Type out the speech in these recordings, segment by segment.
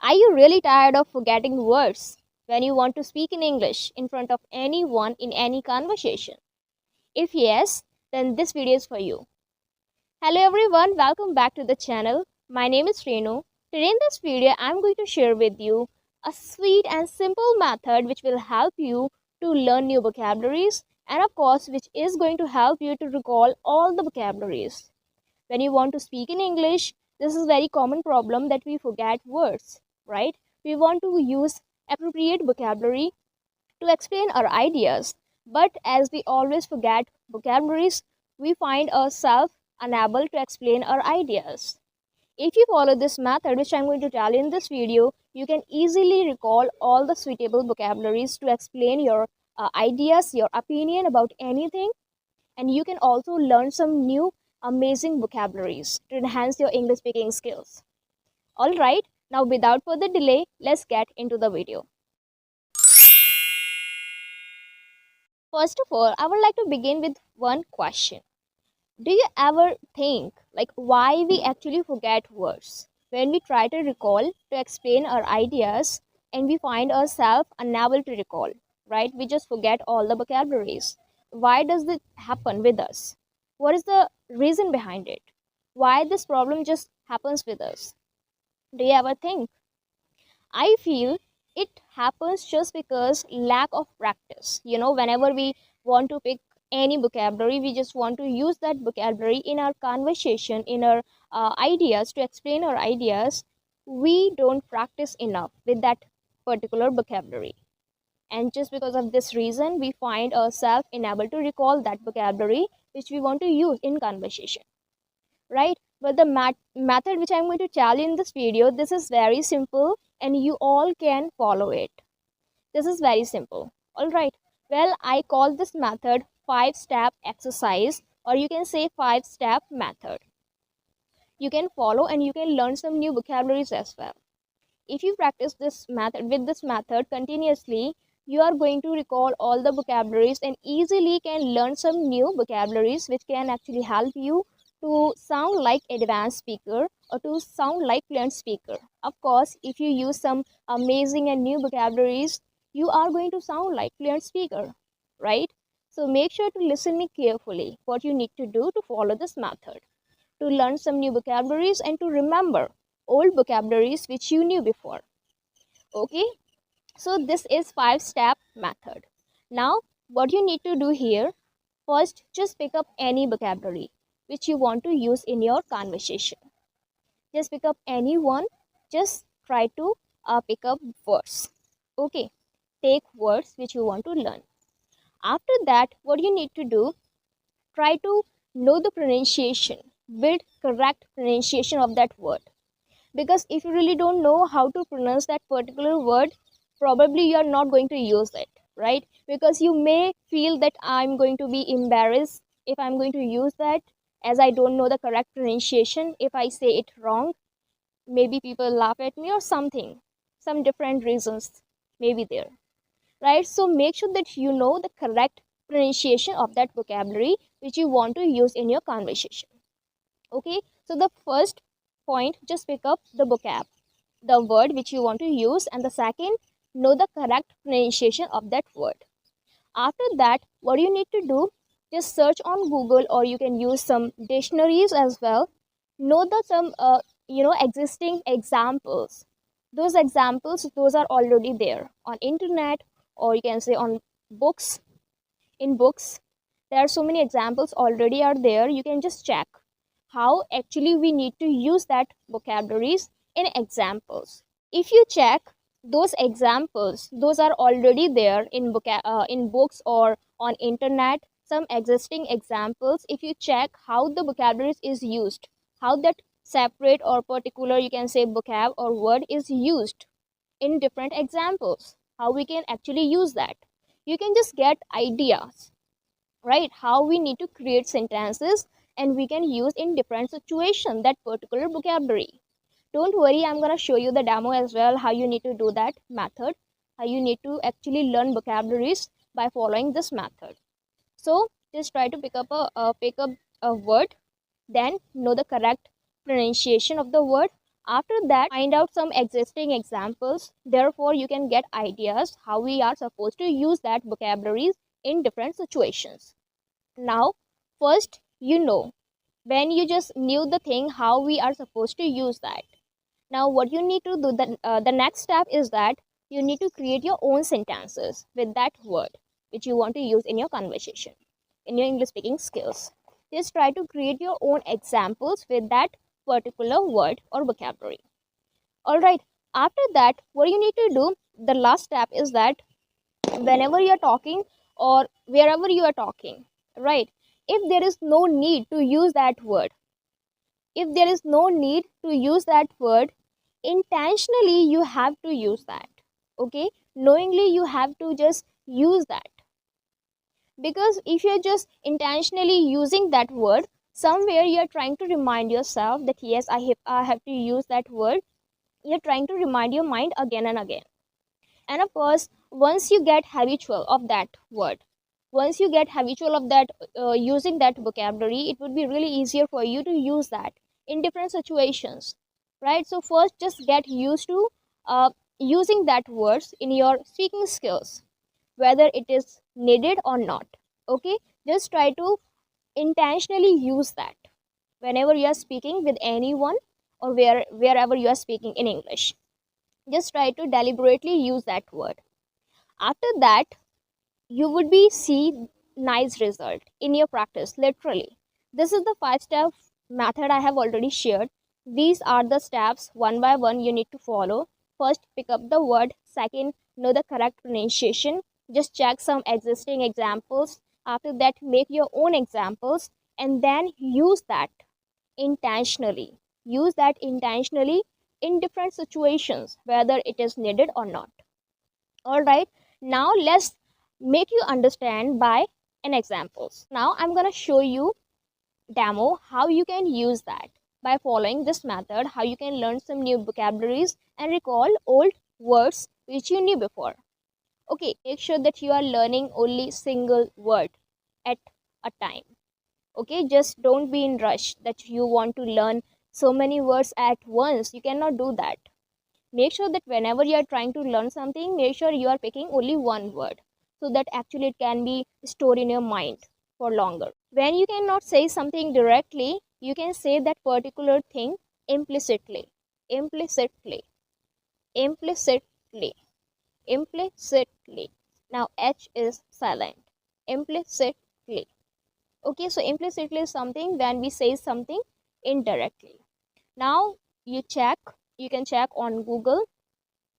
Are you really tired of forgetting words when you want to speak in English in front of anyone in any conversation? If yes, then this video is for you. Hello everyone, welcome back to the channel. My name is Renu. Today in this video, I'm going to share with you a sweet and simple method which will help you to learn new vocabularies and of course which is going to help you to recall all the vocabularies. When you want to speak in English, this is a very common problem that we forget words, right? We want to use appropriate vocabulary to explain our ideas, but as we always forget vocabularies, we find ourselves unable to explain our ideas. If you follow this method, which I'm going to tell you in this video, you can easily recall all the suitable vocabularies to explain your ideas, your opinion about anything, and you can also learn some new amazing vocabularies to enhance your English speaking skills. Alright, now without further delay, let's get into the video. First of all, I would like to begin with one question. Do you ever think like why we actually forget words? When we try to recall to explain our ideas and we find ourselves unable to recall, right? We just forget all the vocabularies. Why does this happen with us? What is the reason behind it? Why this problem just happens with us? Do you ever think? I feel it happens just because lack of practice. Whenever we want to pick any vocabulary, we just want to use that vocabulary in our conversation, in our ideas, to explain our ideas. We don't practice enough with that particular vocabulary. And just because of this reason, we find ourselves unable to recall that vocabulary which we want to use in conversation, right? But the method which I'm going to tell you in this video, this is very simple and you all can follow it. This is very simple. All right, well, I call this method 5-step exercise, or you can say 5-step method. You can follow and you can learn some new vocabularies as well. If you practice this method with this method continuously, you are going to recall all the vocabularies and easily can learn some new vocabularies which can actually help you to sound like advanced speaker or to sound like fluent speaker. Of course, if you use some amazing and new vocabularies, you are going to sound like fluent speaker, right? So make sure to listen me carefully what you need to do to follow this method, to learn some new vocabularies and to remember old vocabularies which you knew before. Okay, so this is 5-step method. Now what you need to do here, first just pick up any vocabulary which you want to use in your conversation. Just pick up any one. Just try to pick up words. Okay, take words which you want to learn. After that, what you need to do, try to know the pronunciation, build correct pronunciation of that word. Because if you really don't know how to pronounce that particular word, probably you are not going to use it, right? Because you may feel that I'm going to be embarrassed if I'm going to use that, as I don't know the correct pronunciation. If I say it wrong, maybe people laugh at me or something. Some different reasons may be there, right? So make sure that you know the correct pronunciation of that vocabulary which you want to use in your conversation. Okay, so the first point, just pick up the vocab, the word which you want to use, and the second, know the correct pronunciation of that word. After that, what you need to do, just search on Google or you can use some dictionaries as well. Know the some existing examples. Those examples, those are already there on internet, or you can say on books. In books, there are so many examples already are there. You can just check how actually we need to use that vocabularies in examples. If you check those examples, those are already there in books or on internet, some existing examples. If you check how the vocabularies is used, how that separate or particular, you can say, vocab or word is used in different examples, how we can actually use that, you can just get ideas, right? How we need to create sentences and we can use in different situation that particular vocabulary. Don't worry, I'm going to show you the demo as well, how you need to do that method, how you need to actually learn vocabularies by following this method. So just try to pick up a word, then know the correct pronunciation of the word. After that, find out some existing examples. Therefore, you can get ideas how we are supposed to use that vocabularies in different situations. Now, first, when you just knew the thing how we are supposed to use that. Now, what you need to do, the next step is that you need to create your own sentences with that word which you want to use in your conversation, in your English speaking skills. Just try to create your own examples with that particular word or vocabulary. All right. After that, what you need to do, the last step is that whenever you are talking or wherever you are talking, right? If there is no need to use that word, if there is no need to use that word, intentionally you have to use that. Okay? Knowingly you have to just use that. Because if you're just intentionally using that word, somewhere you're trying to remind yourself that yes, I have to use that word. You're trying to remind your mind again and again. And of course, once you get habitual of that word, once you get habitual of that using that vocabulary, it would be really easier for you to use that in different situations, right? So first, just get used to using that words in your speaking skills, whether it is needed or not. Okay, just try to intentionally use that whenever you are speaking with anyone or wherever you are speaking in English. Just try to deliberately use that word. After that, you would be see nice result in your practice, literally. This is the 5-step method I have already shared. These are the steps one by one you need to follow. First, pick up the word. Second, know the correct pronunciation. Just check some existing examples. After that, make your own examples and then use that intentionally. Use that intentionally in different situations, whether it is needed or not. All right, now let's make you understand by an examples. Now I'm going to show you demo how you can use that by following this method, how you can learn some new vocabularies and recall old words which you knew before. Okay, make sure that you are learning only single word at a time. Okay, just don't be in rush that you want to learn so many words at once. You cannot do that. Make sure that whenever you are trying to learn something, make sure you are picking only one word so that actually it can be stored in your mind for longer. When you cannot say something directly, you can say that particular thing implicitly. Implicitly. Implicitly. Implicitly. Now H is silent. Implicitly. Okay, so implicitly is something when we say something indirectly. Now you can check on Google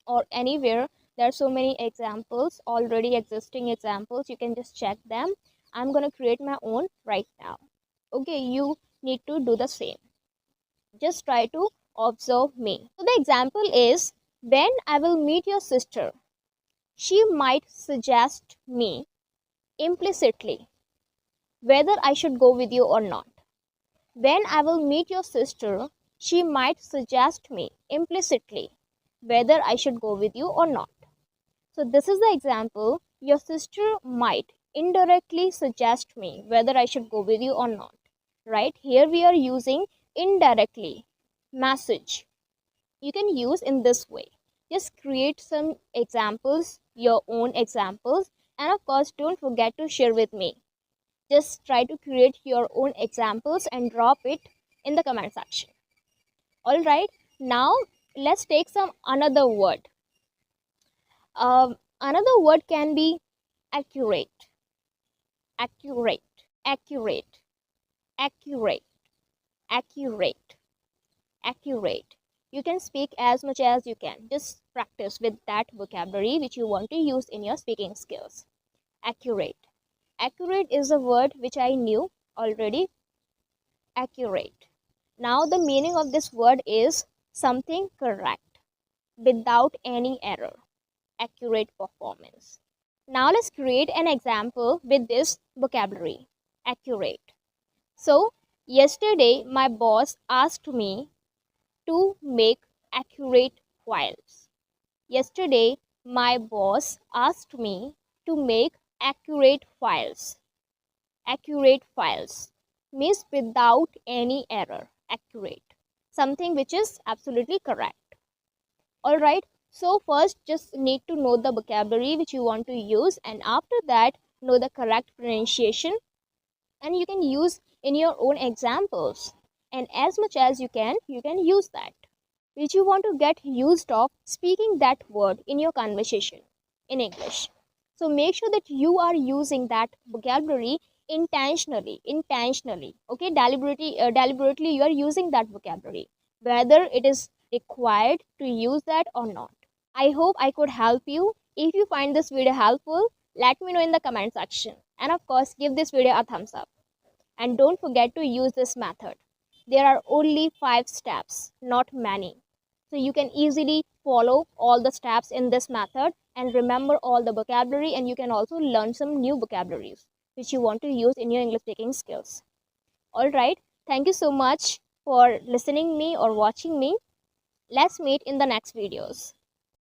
or anywhere. There are so many examples, already existing examples. You can just check them. I'm going to create my own right now. Okay, you need to do the same. Just try to observe me. So the example is, when I will meet your sister, she might suggest me implicitly whether I should go with you or not. When I will meet your sister, she might suggest me implicitly whether I should go with you or not. So this is the example. Your sister might indirectly suggest me whether I should go with you or not. Right? Here we are using indirectly. Message. You can use in this way. Just create some examples, your own examples, and of course don't forget to share with me. Just try to create your own examples and drop it in the comment section. All right, now let's take some another word. Another word can be accurate, accurate, accurate, accurate, accurate, accurate. You can speak as much as you can. Just practice with that vocabulary which you want to use in your speaking skills. Accurate. Accurate is a word which I knew already. Accurate. Now the meaning of this word is something correct without any error. Accurate performance. Now let's create an example with this vocabulary. Accurate. So yesterday my boss asked me to make accurate files. Yesterday my boss asked me to make accurate files. Accurate files means without any error. Accurate. something which is absolutely correct. All right, so first just need to know the vocabulary which you want to use, and after that know the correct pronunciation, and you can use in your own examples, and as much as you can use that which you want to get used of speaking that word in your conversation in English. So make sure that you are using that vocabulary intentionally, okay, deliberately you are using that vocabulary, whether it is required to use that or not. I hope I could help you. If you find this video helpful, let me know in the comment section, and of course give this video a thumbs up, and don't forget to use this method. There are only 5 steps, not many. So you can easily follow all the steps in this method and remember all the vocabulary, and you can also learn some new vocabularies which you want to use in your English speaking skills. All right. Thank you so much for listening me or watching me. Let's meet in the next videos.